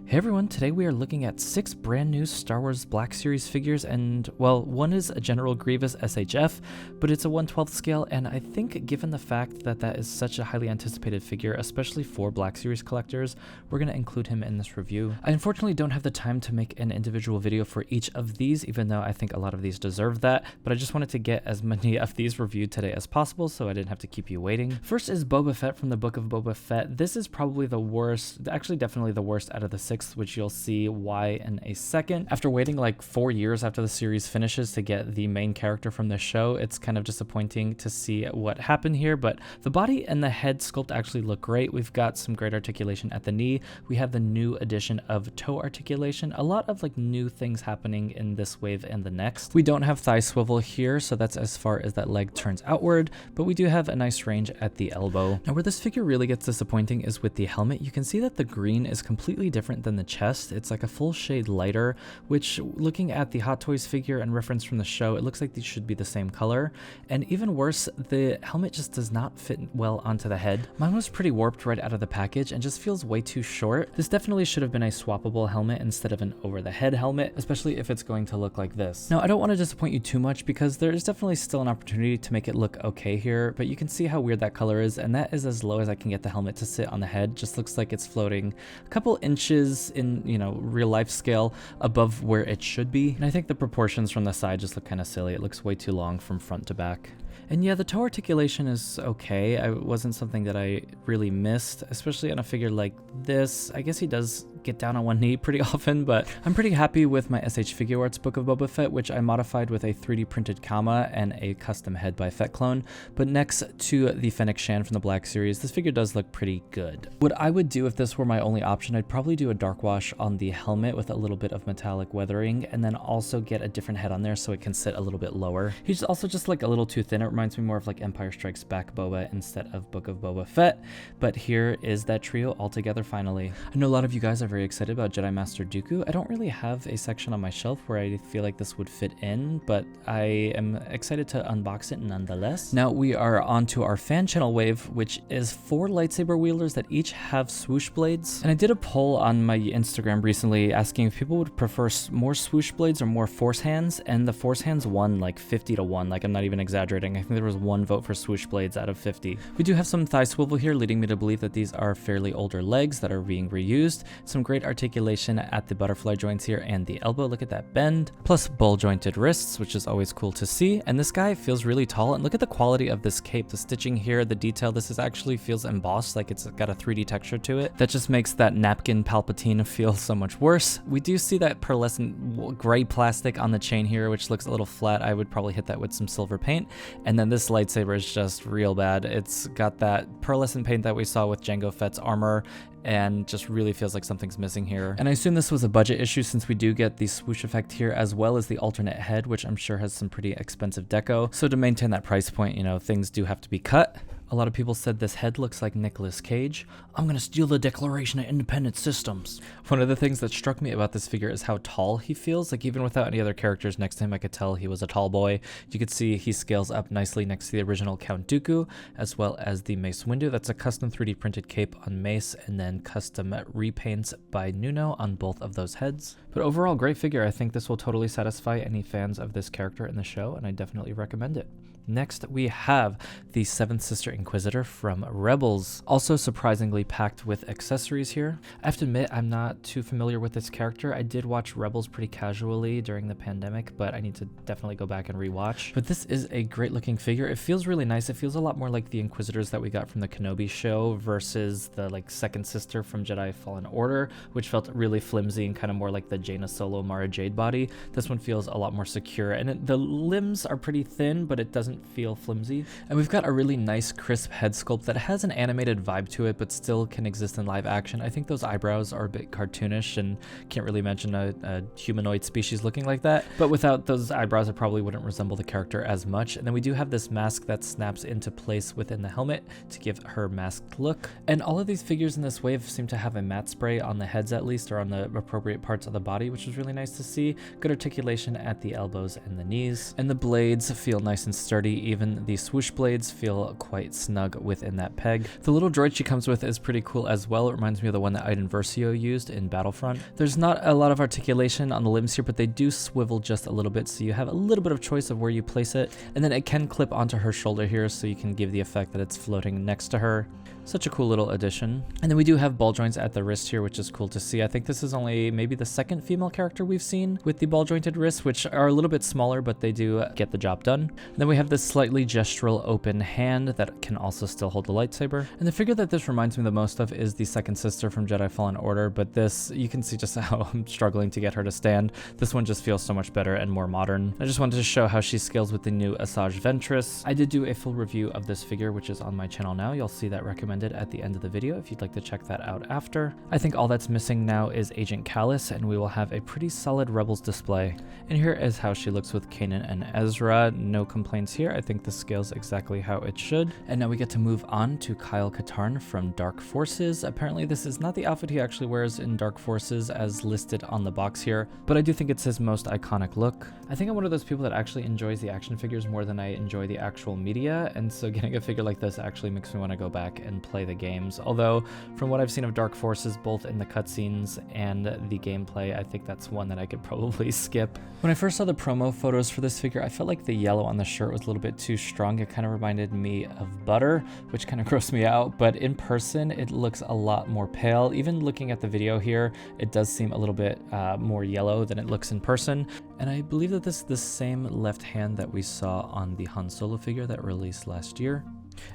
Hey everyone, today we are looking at 6 brand new Star Wars Black Series figures, and well, one is a General Grievous SHF, but it's a 1/12 scale, and I think given the fact that that is such a highly anticipated figure, especially for Black Series collectors, we're going to include him in this review. I unfortunately don't have the time to make an individual video for each of these, even though I think a lot of these deserve that, but I just wanted to get as many of these reviewed today as possible so I didn't have to keep you waiting. First is Boba Fett from the Book of Boba Fett. This is probably the worst, actually definitely the worst out of the 6, which you'll see why in a second. After waiting like 4 years after the series finishes to get the main character from the show, it's kind of disappointing to see what happened here, but the body and the head sculpt actually look great. We've got some great articulation at the knee. We have the new addition of toe articulation. A lot of like new things happening in this wave and the next. We don't have thigh swivel here, so that's as far as that leg turns outward, but we do have a nice range at the elbow. Now where this figure really gets disappointing is with the helmet. You can see that the green is completely different than the chest. It's like a full shade lighter, which looking at the Hot Toys figure and reference from the show, it looks like these should be the same color. And even worse, the helmet just does not fit well onto the head. Mine was pretty warped right out of the package and just feels way too short. This definitely should have been a swappable helmet instead of an over the head helmet, especially if it's going to look like this. Now, I don't want to disappoint you too much because there is definitely still an opportunity to make it look okay here, but you can see how weird that color is, and that is as low as I can get the helmet to sit on the head. Just looks like it's floating a couple inches in, real life scale above where it should be. And I think the proportions from the side just look kind of silly. It looks way too long from front to back. And yeah, the toe articulation is okay. It wasn't something that I really missed, especially on a figure like this. I guess he does get down on one knee pretty often, but I'm pretty happy with my SH Figure Arts Book of Boba Fett, which I modified with a 3D printed Kama and a custom head by Fett clone. But next to the Fennec Shan from the Black Series, this figure does look pretty good. What I would do if this were my only option, I'd probably do a dark wash on the helmet with a little bit of metallic weathering, and then also get a different head on there so it can sit a little bit lower. He's also just like a little too thin. It reminds me more of like Empire Strikes Back Boba instead of Book of Boba Fett, but here is that trio all together finally. I know a lot of you guys are very excited about Jedi Master Dooku. I don't really have a section on my shelf where I feel like this would fit in, but I am excited to unbox it nonetheless. Now we are on to our fan channel wave, which is 4 lightsaber wielders that each have swoosh blades. And I did a poll on my Instagram recently asking if people would prefer more swoosh blades or more force hands, and the force hands won like 50-1. Like, I'm not even exaggerating. I think there was 1 vote for swoosh blades out of 50. We do have some thigh swivel here, leading me to believe that these are fairly older legs that are being reused. Some great articulation at the butterfly joints here and the elbow. Look at that bend. Plus ball jointed wrists, which is always cool to see. And this guy feels really tall, and look at the quality of this cape. The stitching here, the detail, this is actually feels embossed, like it's got a 3D texture to it. That just makes that napkin Palpatine feel so much worse. We do see that pearlescent gray plastic on the chain here, which looks a little flat. I would probably hit that with some silver paint. And then this lightsaber is just real bad. It's got that pearlescent paint that we saw with Jango Fett's armor, and just really feels like something's missing here. And I assume this was a budget issue since we do get the swoosh effect here as well as the alternate head, which I'm sure has some pretty expensive deco. So to maintain that price point, things do have to be cut. A lot of people said this head looks like Nicolas Cage. I'm gonna steal the Declaration of Independent Systems. One of the things that struck me about this figure is how tall he feels. Like, even without any other characters next to him, I could tell he was a tall boy. You could see he scales up nicely next to the original Count Dooku, as well as the Mace Windu. That's a custom 3D printed cape on Mace, and then custom repaints by Nuno on both of those heads. But overall, great figure. I think this will totally satisfy any fans of this character in the show, and I definitely recommend it. Next, we have the 7th Sister Inquisitor from Rebels, also surprisingly packed with accessories here. I have to admit, I'm not too familiar with this character. I did watch Rebels pretty casually during the pandemic, but I need to definitely go back and rewatch. But this is a great looking figure. It feels really nice. It feels a lot more like the Inquisitors that we got from the Kenobi show versus the 2nd Sister from Jedi Fallen Order, which felt really flimsy and kind of more like the Jaina Solo Mara Jade body. This one feels a lot more secure, and the limbs are pretty thin, but it doesn't feel flimsy. And we've got a really nice crisp head sculpt that has an animated vibe to it, but still can exist in live action. I think those eyebrows are a bit cartoonish, and can't really imagine a humanoid species looking like that. But without those eyebrows, it probably wouldn't resemble the character as much. And then we do have this mask that snaps into place within the helmet to give her masked look. And all of these figures in this wave seem to have a matte spray on the heads at least, or on the appropriate parts of the body, which is really nice to see. Good articulation at the elbows and the knees. And the blades feel nice and sturdy sturdy. Even the swoosh blades feel quite snug within that peg. The little droid she comes with is pretty cool as well. It reminds me of the one that Iden Versio used in Battlefront. There's not a lot of articulation on the limbs here, but they do swivel just a little bit, so you have a little bit of choice of where you place it. And then it can clip onto her shoulder here, so you can give the effect that it's floating next to her. Such a cool little addition. And then we do have ball joints at the wrist here, which is cool to see. I think this is only maybe the second female character we've seen with the ball jointed wrists, which are a little bit smaller, but they do get the job done. And then we have this slightly gestural open hand that can also still hold the lightsaber. And the figure that this reminds me the most of is the second sister from Jedi Fallen Order, but this, you can see just how I'm struggling to get her to stand. This one just feels so much better and more modern. I just wanted to show how she scales with the new Asajj Ventress. I did do a full review of this figure, which is on my channel now. You'll see that recommended at the end of the video if you'd like to check that out after. I think all that's missing now is Agent Kallus, and we will have a pretty solid Rebels display. And here is how she looks with Kanan and Ezra. No complaints here. I think this scales exactly how it should. And now we get to move on to Kyle Katarn from Dark Forces. Apparently this is not the outfit he actually wears in Dark Forces as listed on the box here, but I do think it's his most iconic look. I think I'm one of those people that actually enjoys the action figures more than I enjoy the actual media, and so getting a figure like this actually makes me want to go back and play the games. Although from what I've seen of Dark Forces, both in the cutscenes and the gameplay, I think that's one that I could probably skip. When I first saw the promo photos for this figure, I felt like the yellow on the shirt was a little bit too strong. It kind of reminded me of butter, which kind of grossed me out, but in person it looks a lot more pale. Even looking at the video here, it does seem a little bit more yellow than it looks in person. And I believe that this is the same left hand that we saw on the Han Solo figure that released last year.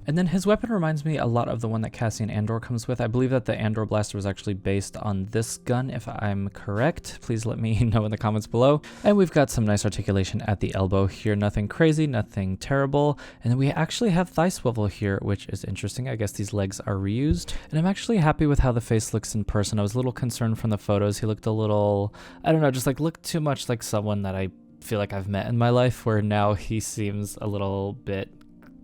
And then his weapon reminds me a lot of the one that Cassian Andor comes with. I believe that the Andor blaster was actually based on this gun, if I'm correct. Please let me know in the comments below. And we've got some nice articulation at the elbow here. Nothing crazy, nothing terrible. And then we actually have thigh swivel here, which is interesting. I guess these legs are reused. And I'm actually happy with how the face looks in person. I was a little concerned from the photos. He looked a little, I don't know, just like looked too much like someone that I feel like I've met in my life, where now he seems a little bit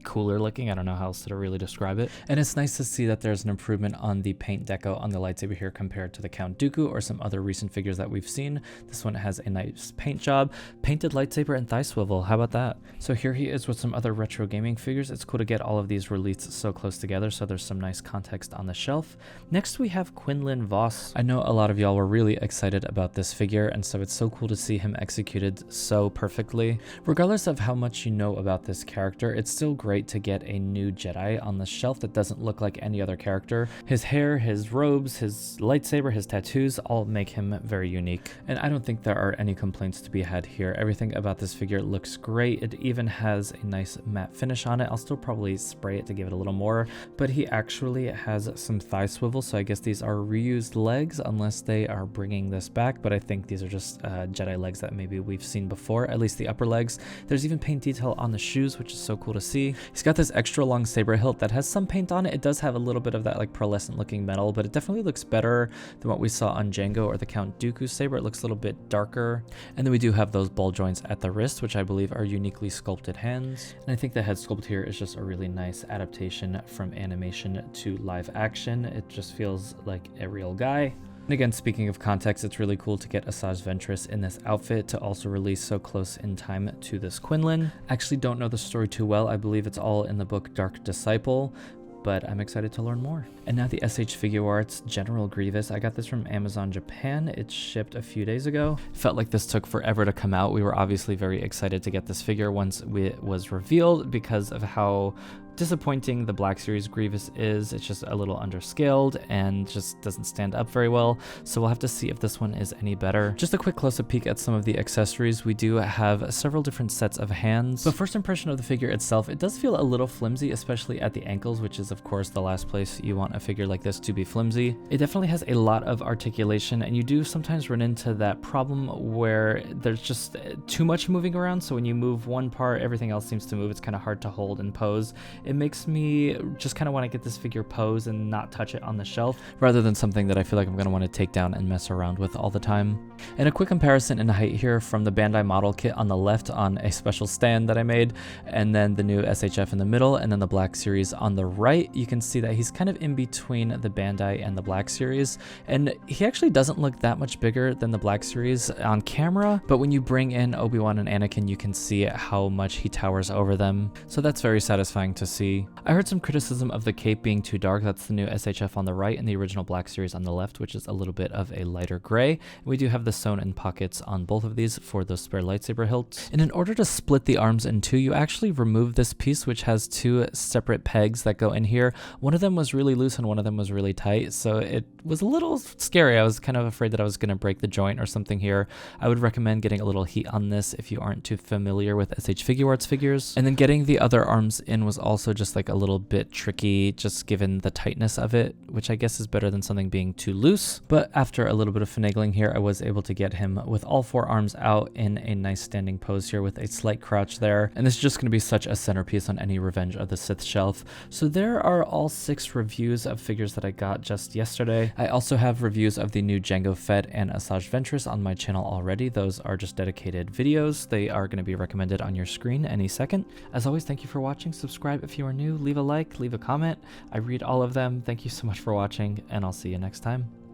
cooler looking. I don't know how else to really describe it. And it's nice to see that there's an improvement on the paint deco on the lightsaber here compared to the Count Dooku or some other recent figures that we've seen. This one has a nice paint job, painted lightsaber and thigh swivel. How about that? So here he is with some other retro gaming figures. It's cool to get all of these released so close together, so there's some nice context on the shelf. Next we have Quinlan Vos. I know a lot of y'all were really excited about this figure, and so it's so cool to see him executed so perfectly. Regardless of how much you know about this character, it's still great to get a new Jedi on the shelf that doesn't look like any other character. His hair, his robes, his lightsaber, his tattoos all make him very unique. And I don't think there are any complaints to be had here. Everything about this figure looks great. It even has a nice matte finish on it. I'll still probably spray it to give it a little more, but he actually has some thigh swivel, so I guess these are reused legs unless they are bringing this back, but I think these are just Jedi legs that maybe we've seen before, at least the upper legs. There's even paint detail on the shoes, which is so cool to see. He's got this extra long saber hilt that has some paint on it. It does have a little bit of that like pearlescent looking metal, but it definitely looks better than what we saw on Jango or the Count Dooku saber. It looks a little bit darker. And then we do have those ball joints at the wrist, which I believe are uniquely sculpted hands. And I think the head sculpt here is just a really nice adaptation from animation to live action. It just feels like a real guy. And again, speaking of context, it's really cool to get Asajj Ventress in this outfit to also release so close in time to this Quinlan. I actually don't know the story too well. I believe it's all in the book Dark Disciple, but I'm excited to learn more. And now the SH Figure Arts General Grievous. I got this from Amazon Japan. It shipped a few days ago. It felt like this took forever to come out. We were obviously very excited to get this figure once it was revealed because of how disappointing the Black Series Grievous is. It's just a little underscaled and just doesn't stand up very well, so we'll have to see if this one is any better. Just a quick close-up peek at some of the accessories. We do have several different sets of hands, but first impression of the figure itself, it does feel a little flimsy, especially at the ankles, which is of course the last place you want a figure like this to be flimsy. It definitely has a lot of articulation, and you do sometimes run into that problem where there's just too much moving around, so when you move one part, everything else seems to move. It's kind of hard to hold and pose. it makes me just kind of want to get this figure posed and not touch it on the shelf, rather than something that I feel like I'm going to want to take down and mess around with all the time. And a quick comparison in height here from the Bandai model kit on the left on a special stand that I made, and then the new SHF in the middle, and then the Black Series on the right. You can see that he's kind of in between the Bandai and the Black Series, and he actually doesn't look that much bigger than the Black Series on camera, but when you bring in Obi-Wan and Anakin, you can see how much he towers over them, so that's very satisfying to see. I heard some criticism of the cape being too dark. That's the new SHF on the right and the original Black Series on the left, which is a little bit of a lighter gray. We do have the sewn in pockets on both of these for those spare lightsaber hilts. And in order to split the arms in two, you actually remove this piece, which has two separate pegs that go in here. One of them was really loose and one of them was really tight, so it was a little scary. I was kind of afraid that I was going to break the joint or something here. I would recommend getting a little heat on this if you aren't too familiar with SH Figuarts figures. And then getting the other arms in was also just like a little bit tricky, just given the tightness of it, which I guess is better than something being too loose. But after a little bit of finagling here, I was able to get him with all four arms out in a nice standing pose here with a slight crouch there. And this is just going to be such a centerpiece on any Revenge of the Sith shelf. So there are all 6 reviews of figures that I got just yesterday. I also have reviews of the new Jango Fett and Asajj Ventress on my channel already. Those are just dedicated videos. They are going to be recommended on your screen any second. As always, thank you for watching. Subscribe if you are new, leave a like, leave a comment. I read all of them. Thank you so much for watching, and I'll see you next time.